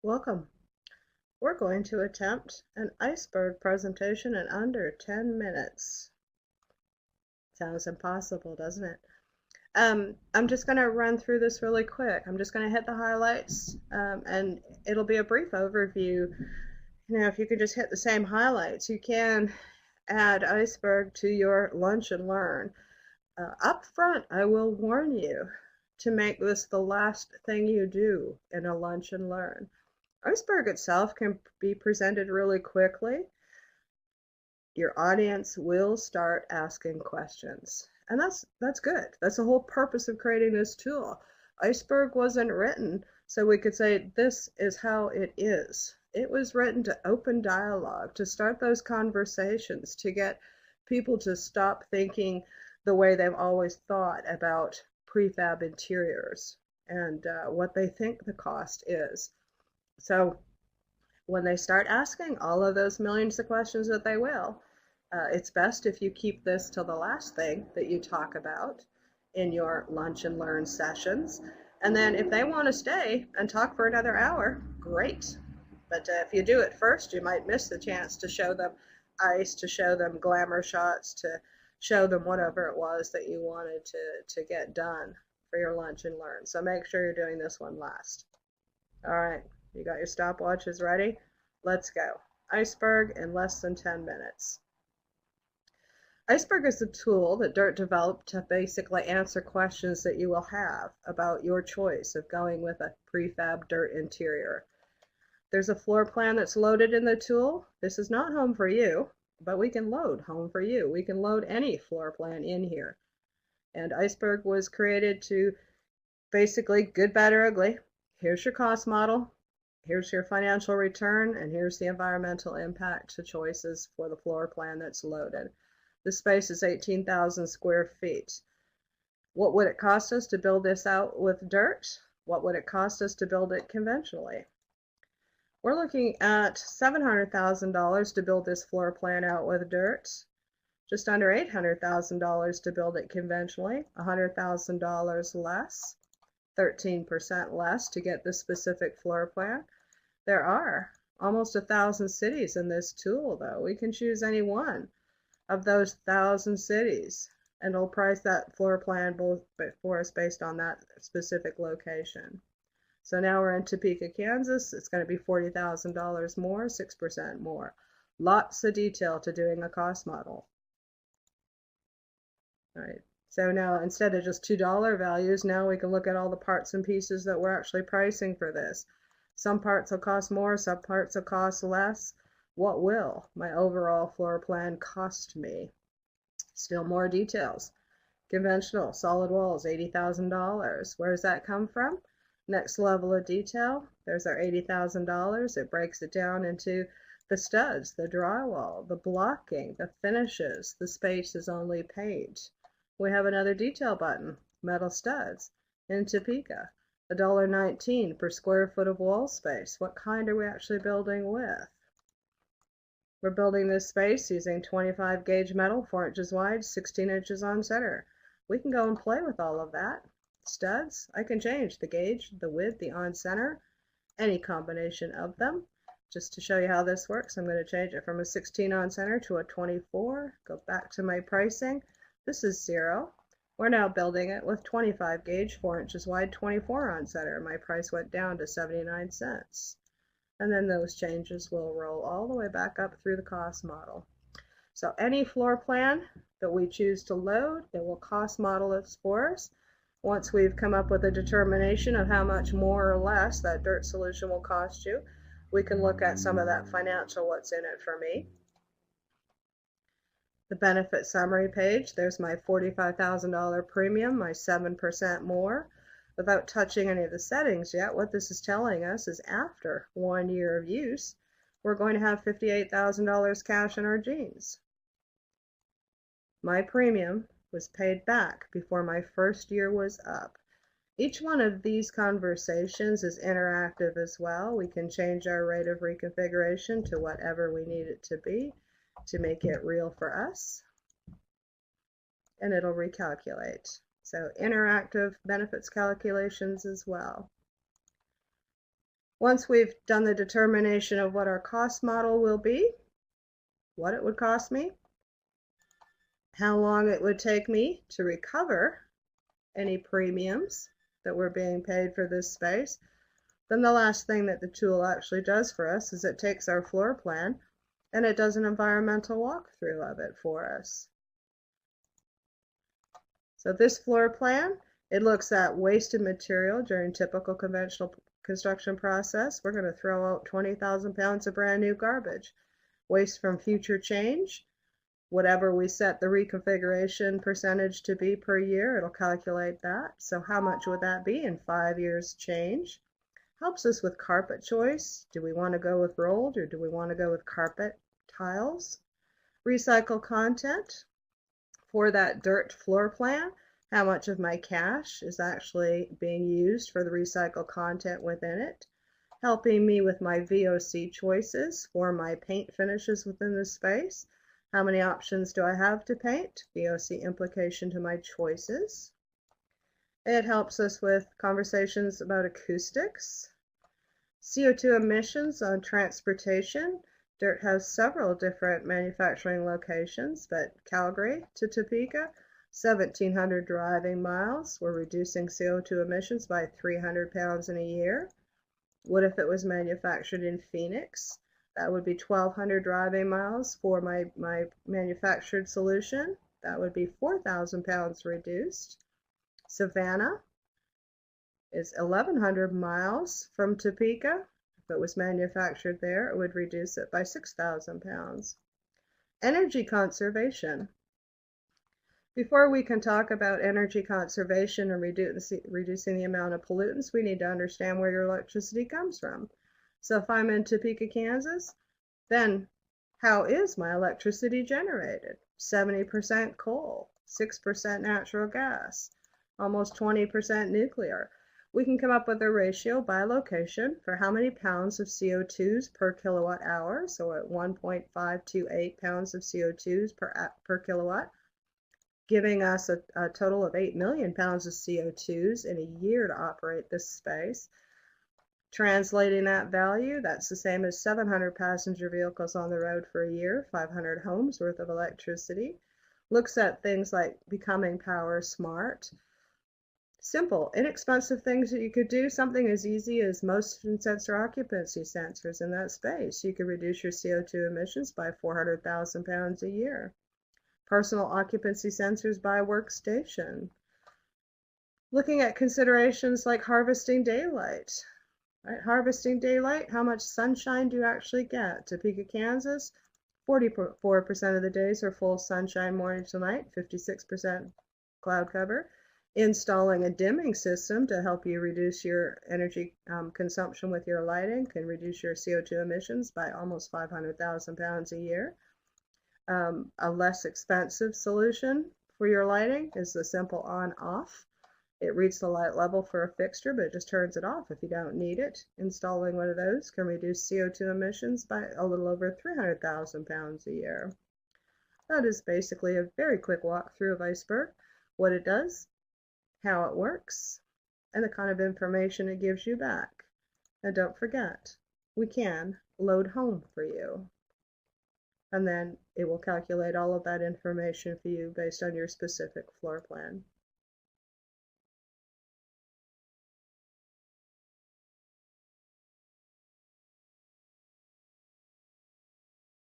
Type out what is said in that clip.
Welcome. We're going to attempt an iceberg presentation in under 10 minutes. Sounds impossible, doesn't it? I'm just going to run through this really quick. I'm just going to hit the highlights, and it'll be a brief overview. If you could just hit the same highlights, you can add iceberg to your lunch and learn. Up front, I will warn you to make this the last thing you do in a lunch and learn. Iceberg itself can be presented really quickly. Your audience will start asking questions. And that's good. That's the whole purpose of creating this tool. Iceberg wasn't written so we could say this is how it is. It was written to open dialogue, to start those conversations, to get people to stop thinking the way they've always thought about prefab interiors and what they think the cost is. So when they start asking all of those millions of questions that they will, it's best if you keep this till the last thing that you talk about in your lunch and learn sessions. And then if they want to stay and talk for another hour, great. But if you do it first, you might miss the chance to show them ice, to show them glamour shots, to show them whatever it was that you wanted to get done for your lunch and learn. So make sure you're doing this one last. All right, you got your stopwatches ready? Let's go. Iceberg in less than 10 minutes. ICEberg is a tool that Dirt developed to basically answer questions that you will have about your choice of going with a prefab dirt interior. There's a floor plan that's loaded in the tool. This is not home for you, but we can load home for you. We can load any floor plan in here. And ICEberg was created to basically good, bad, or ugly. Here's your cost model. Here's your financial return, and here's the environmental impact to choices for the floor plan that's loaded. The space is 18,000 square feet. What would it cost us to build this out with dirt? What would it cost us to build it conventionally? We're looking at $700,000 to build this floor plan out with dirt, just under $800,000 to build it conventionally, $100,000 less, 13% less to get this specific floor plan. There are almost 1,000 cities in this tool, though. We can choose any one of those 1,000 cities, and it'll price that floor plan both for us based on that specific location. So now we're in Topeka, Kansas. It's going to be $40,000 more, 6% more. Lots of detail to doing a cost model. All right. So now instead of just $2 values, now we can look at all the parts and pieces that we're actually pricing for this. Some parts will cost more, some parts will cost less. What will my overall floor plan cost me? Still more details. Conventional solid walls, $80,000. Where does that come from? Next level of detail, there's our $80,000. It breaks it down into the studs, the drywall, the blocking, the finishes, the space is only paint. We have another detail button, metal studs, in Topeka, $1.19 per square foot of wall space. What kind are we actually building with? We're building this space using 25 gauge metal, 4 inches wide, 16 inches on center. We can go and play with all of that. Studs, I can change the gauge, the width, the on center, any combination of them. Just to show you how this works, I'm going to change it from a 16 on center to a 24. Go back to my pricing. This is 0. We're now building it with 25 gauge, 4 inches wide, 24 on center. My price went down to 79 cents. And then those changes will roll all the way back up through the cost model. So any floor plan that we choose to load, it will cost model it for us. Once we've come up with a determination of how much more or less that dirt solution will cost you, we can look at some of that financial what's in it for me. The benefit summary page, there's my $45,000 premium, my 7% more. Without touching any of the settings yet, what this is telling us is after 1 year of use, we're going to have $58,000 cash in our jeans. My premium was paid back before my first year was up. Each one of these conversations is interactive as well. We can change our rate of reconfiguration to whatever we need it to be to make it real for us, and it'll recalculate. So interactive benefits calculations as well. Once we've done the determination of what our cost model will be, what it would cost me, how long it would take me to recover any premiums that were being paid for this space, then the last thing that the tool actually does for us is it takes our floor plan and it does an environmental walkthrough of it for us. So this floor plan, it looks at wasted material during typical conventional construction process. We're going to throw out 20,000 pounds of brand new garbage. Waste from future change, whatever we set the reconfiguration percentage to be per year, it'll calculate that. So how much would that be in 5 years change? Helps us with carpet choice. Do we want to go with rolled or do we want to go with carpet tiles? Recycle content for that dirt floor plan. How much of my cash is actually being used for the recycled content within it? Helping me with my VOC choices for my paint finishes within the space. How many options do I have to paint? VOC implication to my choices. It helps us with conversations about acoustics. CO2 emissions on transportation. Dirt has several different manufacturing locations, but Calgary to Topeka, 1,700 driving miles. We're reducing CO2 emissions by 300 pounds in a year. What if it was manufactured in Phoenix? That would be 1,200 driving miles for my manufactured solution. That would be 4,000 pounds reduced. Savannah is 1,100 miles from Topeka. If it was manufactured there, it would reduce it by 6,000 pounds. Energy conservation. Before we can talk about energy conservation and reducing the amount of pollutants, we need to understand where your electricity comes from. So if I'm in Topeka, Kansas, then how is my electricity generated? 70% coal, 6% natural gas, almost 20% nuclear. We can come up with a ratio by location for how many pounds of CO2s per kilowatt hour. So at 1.528 pounds of CO2s per kilowatt, giving us a total of 8 million pounds of CO2s in a year to operate this space. Translating that value, that's the same as 700 passenger vehicles on the road for a year, 500 homes worth of electricity. Looks at things like becoming power smart. Simple, inexpensive things that you could do, something as easy as motion sensor occupancy sensors in that space. You could reduce your CO2 emissions by 400,000 pounds a year. Personal occupancy sensors by workstation. Looking at considerations like harvesting daylight. Right, harvesting daylight, how much sunshine do you actually get? Topeka, Kansas, 44% of the days are full sunshine morning to night, 56% cloud cover. Installing a dimming system to help you reduce your energy consumption with your lighting can reduce your CO2 emissions by almost 500,000 pounds a year. A less expensive solution for your lighting is the simple on-off. It reads the light level for a fixture, but it just turns it off if you don't need it. Installing one of those can reduce CO2 emissions by a little over 300,000 pounds a year. That is basically a very quick walkthrough of ICEberg, what it does, how it works, and the kind of information it gives you back. And don't forget, we can load home for you. And then it will calculate all of that information for you based on your specific floor plan.